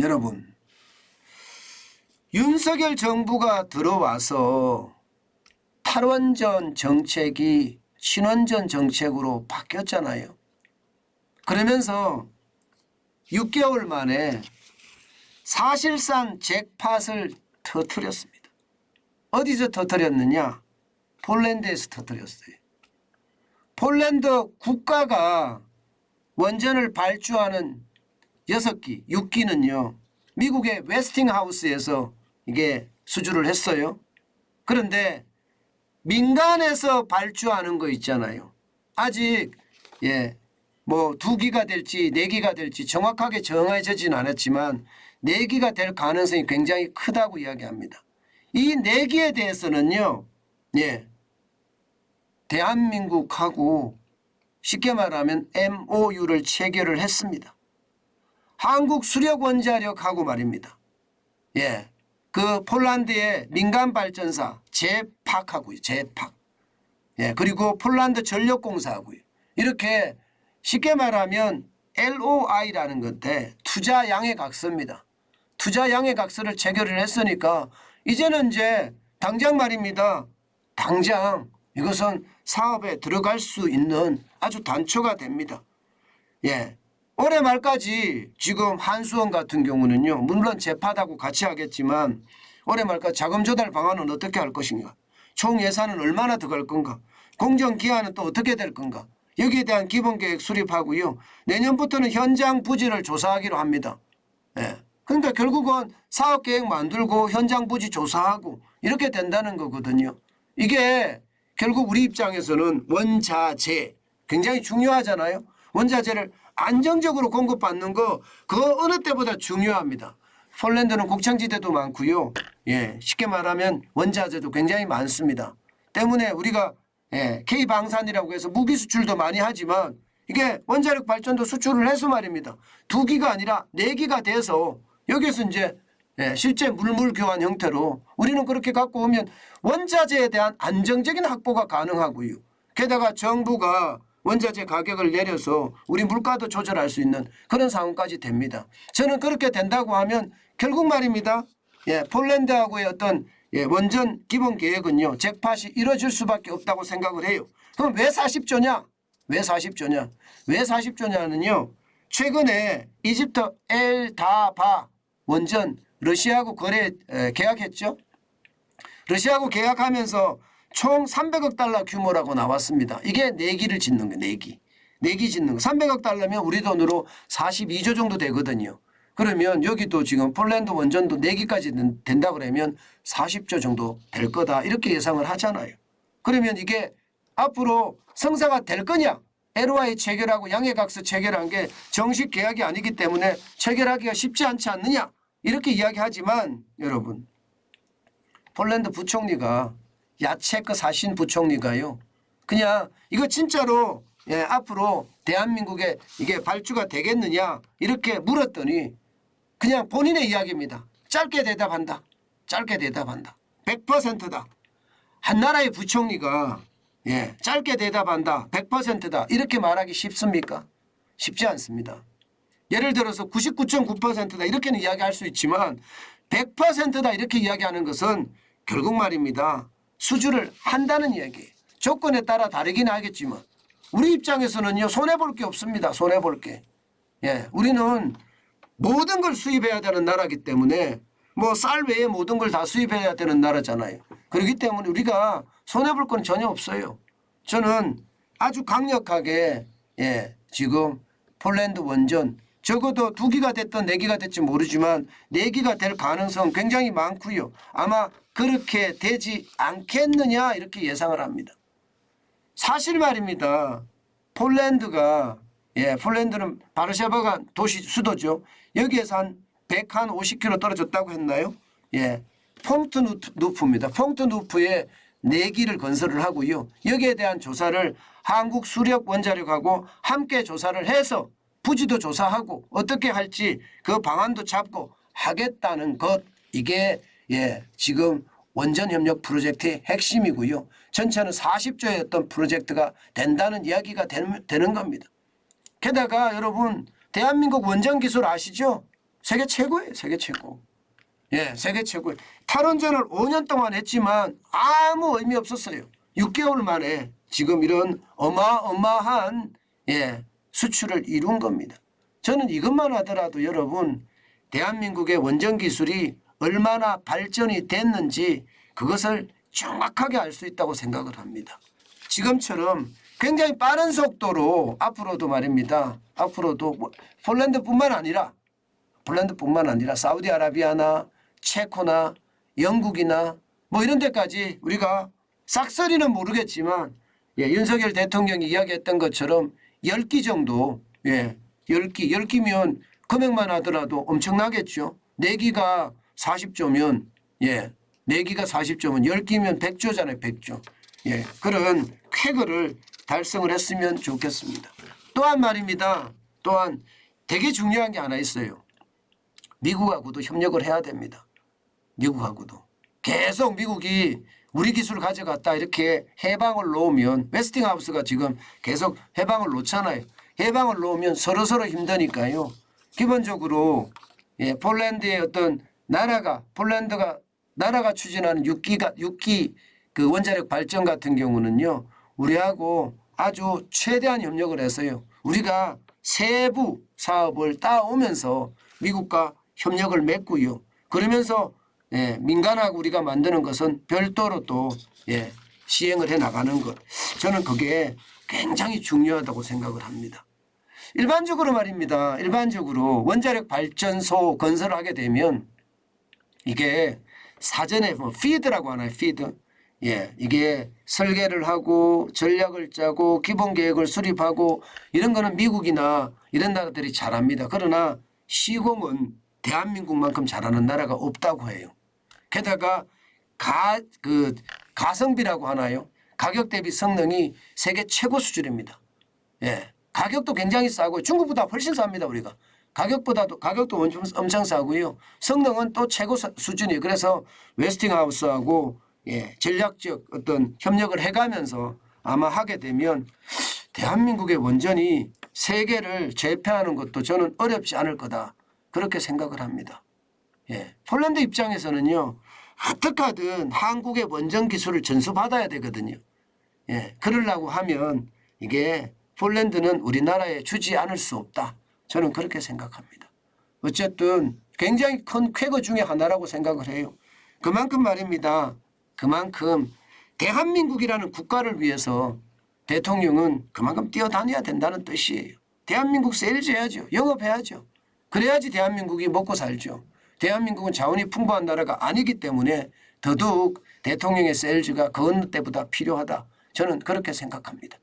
여러분, 윤석열 정부가 들어와서 탈원전 정책이 친원전 정책으로 바뀌었잖아요. 그러면서 6개월 만에 사실상 잭팟을 터뜨렸습니다. 어디서 터뜨렸느냐? 폴란드에서 터뜨렸어요. 폴란드 국가가 원전을 발주하는 6기, 6기는요. 미국의 웨스팅하우스에서 이게 수주를 했어요. 그런데 민간에서 발주하는 거 있잖아요. 아직 뭐 2기가 될지 4기가 될지 정확하게 정해지진 않았지만 4기가 될 가능성이 굉장히 크다고 이야기합니다. 이 4기에 대해서는요. 대한민국하고 쉽게 말하면 MOU를 체결을 했습니다. 한국수력원자력하고 말입니다. 그 폴란드의 민간발전사 제팍하고요. 제팍. 그리고 폴란드 전력공사하고요. 이렇게 쉽게 말하면 LOI라는 건데 투자 양해각서입니다. 투자 양해각서를 체결을 했으니까 이제는 이제 당장 말입니다. 당장 이것은 사업에 들어갈 수 있는 아주 단초가 됩니다. 올해 말까지 지금 한수원 같은 경우는요. 물론 재파하고 같이 하겠지만 올해 말까지 자금 조달 방안은 어떻게 할 것인가. 총 예산은 얼마나 들어갈 건가. 공정기한은 또 어떻게 될 건가. 여기에 대한 기본계획 수립하고요. 내년부터는 현장 부지를 조사하기로 합니다. 그러니까 결국은 사업계획 만들고 현장 부지 조사하고 이렇게 된다는 거거든요. 이게 결국 우리 입장에서는 원자재 굉장히 중요하잖아요. 원자재를 안정적으로 공급받는 거 그거 어느 때보다 중요합니다. 폴란드는 곡창지대도 많고요. 쉽게 말하면 원자재도 굉장히 많습니다. 때문에 우리가 K방산이라고 해서 무기 수출도 많이 하지만 이게 원자력 발전도 수출을 해서 말입니다. 2기가 아니라 4기가 돼서 여기서 이제 실제 물물 교환 형태로 우리는 그렇게 갖고 오면 원자재에 대한 안정적인 확보가 가능하고요. 게다가 정부가 원자재 가격을 내려서 우리 물가도 조절할 수 있는 그런 상황까지 됩니다. 저는 그렇게 된다고 하면 결국 말입니다. 폴란드하고의 어떤 원전 기본 계획은요. 잭팟이 이루어질 수밖에 없다고 생각을 해요. 그럼 왜 40조냐? 왜 40조냐? 왜 40조냐는요. 최근에 이집트 엘다바 원전 러시아하고 계약했죠. 러시아하고 계약하면서 총 300억 달러 규모라고 나왔습니다. 이게 4기를 짓는 거예요. 4기. 4기 짓는 거. 300억 달러면 우리 돈으로 42조 정도 되거든요. 그러면 여기도 지금 폴란드 원전도 4기까지 된다 그러면 40조 정도 될 거다. 이렇게 예상을 하잖아요. 그러면 이게 앞으로 성사가 될 거냐? LOI 체결하고 양해각서 체결한 게 정식 계약이 아니기 때문에 체결하기가 쉽지 않지 않느냐? 이렇게 이야기하지만 여러분 폴란드 부총리가 야체크 사신 부총리가요. 그냥 이거 진짜로 앞으로 대한민국에 이게 발주가 되겠느냐 이렇게 물었더니 그냥 본인의 이야기입니다. 짧게 대답한다. 짧게 대답한다. 100%다. 한 나라의 부총리가 짧게 대답한다. 100%다. 이렇게 말하기 쉽습니까? 쉽지 않습니다. 예를 들어서 99.9%다 이렇게는 이야기할 수 있지만 100%다 이렇게 이야기하는 것은 결국 말입니다. 수주를 한다는 이야기예요. 조건에 따라 다르긴 하겠지만 우리 입장에서는요. 손해볼 게 없습니다. 손해볼 게. 우리는 모든 걸 수입해야 되는 나라이기 때문에 뭐 쌀 외에 모든 걸 다 수입해야 되는 나라잖아요. 그렇기 때문에 우리가 손해볼 건 전혀 없어요. 저는 아주 강력하게 지금 폴란드 원전 적어도 2기가 됐든 4기가 될지 모르지만 4기가 될 가능성 굉장히 많고요. 아마 그렇게 되지 않겠느냐 이렇게 예상을 합니다. 사실 말입니다. 폴란드가 폴란드는 바르샤바가 도시 수도죠. 여기에서 한 150km 떨어졌다고 했나요? 퐁트누프입니다. 퐁트누프에 4기를 건설을 하고요. 여기에 대한 조사를 한국수력원자력하고 함께 조사를 해서 부지도 조사하고 어떻게 할지 그 방안도 잡고 하겠다는 것 이게 지금 원전협력 프로젝트의 핵심이고요. 전체는 40조의 어떤 프로젝트가 된다는 이야기가 되는 겁니다. 게다가 여러분 대한민국 원전기술 아시죠? 세계 최고예요. 세계 최고. 예, 세계 최고예요. 탈원전을 5년 동안 했지만 아무 의미 없었어요. 6개월 만에 지금 이런 어마어마한 예, 수출을 이룬 겁니다. 저는 이것만 하더라도 여러분 대한민국의 원전 기술이 얼마나 발전이 됐는지 그것을 정확하게 알 수 있다고 생각을 합니다. 지금처럼 굉장히 빠른 속도로 앞으로도 말입니다. 앞으로도 폴란드뿐만 아니라 사우디아라비아나 체코나 영국이나 뭐 이런 데까지 우리가 싹쓸이는 모르겠지만 예, 윤석열 대통령이 이야기했던 것처럼 10기 정도 10기면 금액만 하더라도 엄청나겠죠. 4기가 40조면 4기가 40조면 10기면 100조잖아요. 100조. 예, 그런 쾌거를 달성을 했으면 좋겠습니다. 또한 말입니다. 또한 되게 중요한 게 하나 있어요. 미국하고도 협력을 해야 됩니다. 미국하고도. 계속 미국이 우리 기술을 가져갔다 이렇게 해방을 놓으면 웨스팅하우스가 지금 계속 해방을 놓잖아요. 해방을 놓으면 서로서로 힘드니까요. 기본적으로 폴란드의 어떤 폴란드가 나라가 추진하는 6기 그 원자력 발전 같은 경우는요. 우리하고 아주 최대한 협력을 해서요. 우리가 세부 사업을 따오면서 미국과 협력을 맺고요. 그러면서 민간하고 우리가 만드는 것은 별도로 또 시행을 해 나가는 것. 저는 그게 굉장히 중요하다고 생각을 합니다. 일반적으로 말입니다. 일반적으로 원자력 발전소 건설을 하게 되면 이게 사전에 피드라고 하나요? 피드. 이게 설계를 하고 전략을 짜고 기본 계획을 수립하고 이런 거는 미국이나 이런 나라들이 잘합니다. 그러나 시공은 대한민국만큼 잘하는 나라가 없다고 해요. 게다가 가성비라고 하나요? 가격 대비 성능이 세계 최고 수준입니다. 가격도 굉장히 싸고 중국보다 훨씬 쌉니다. 우리가. 가격도 엄청 싸고요. 성능은 또 최고 수준이에요. 그래서 웨스팅하우스하고 전략적 어떤 협력을 해가면서 아마 하게 되면 대한민국의 원전이 세계를 제패하는 것도 저는 어렵지 않을 거다. 그렇게 생각을 합니다. 폴란드 입장에서는요. 어떻게든 한국의 원전 기술을 전수받아야 되거든요. 그러려고 하면 이게 폴란드는 우리나라에 주지 않을 수 없다. 저는 그렇게 생각합니다. 어쨌든 굉장히 큰 쾌거 중에 하나라고 생각을 해요. 그만큼 말입니다. 그만큼 대한민국이라는 국가를 위해서 대통령은 그만큼 뛰어다녀야 된다는 뜻이에요. 대한민국 세일즈 해야죠. 영업해야죠. 그래야지 대한민국이 먹고 살죠. 대한민국은 자원이 풍부한 나라가 아니기 때문에 더더욱 대통령의 세일즈가 그 어느 때보다 필요하다. 저는 그렇게 생각합니다.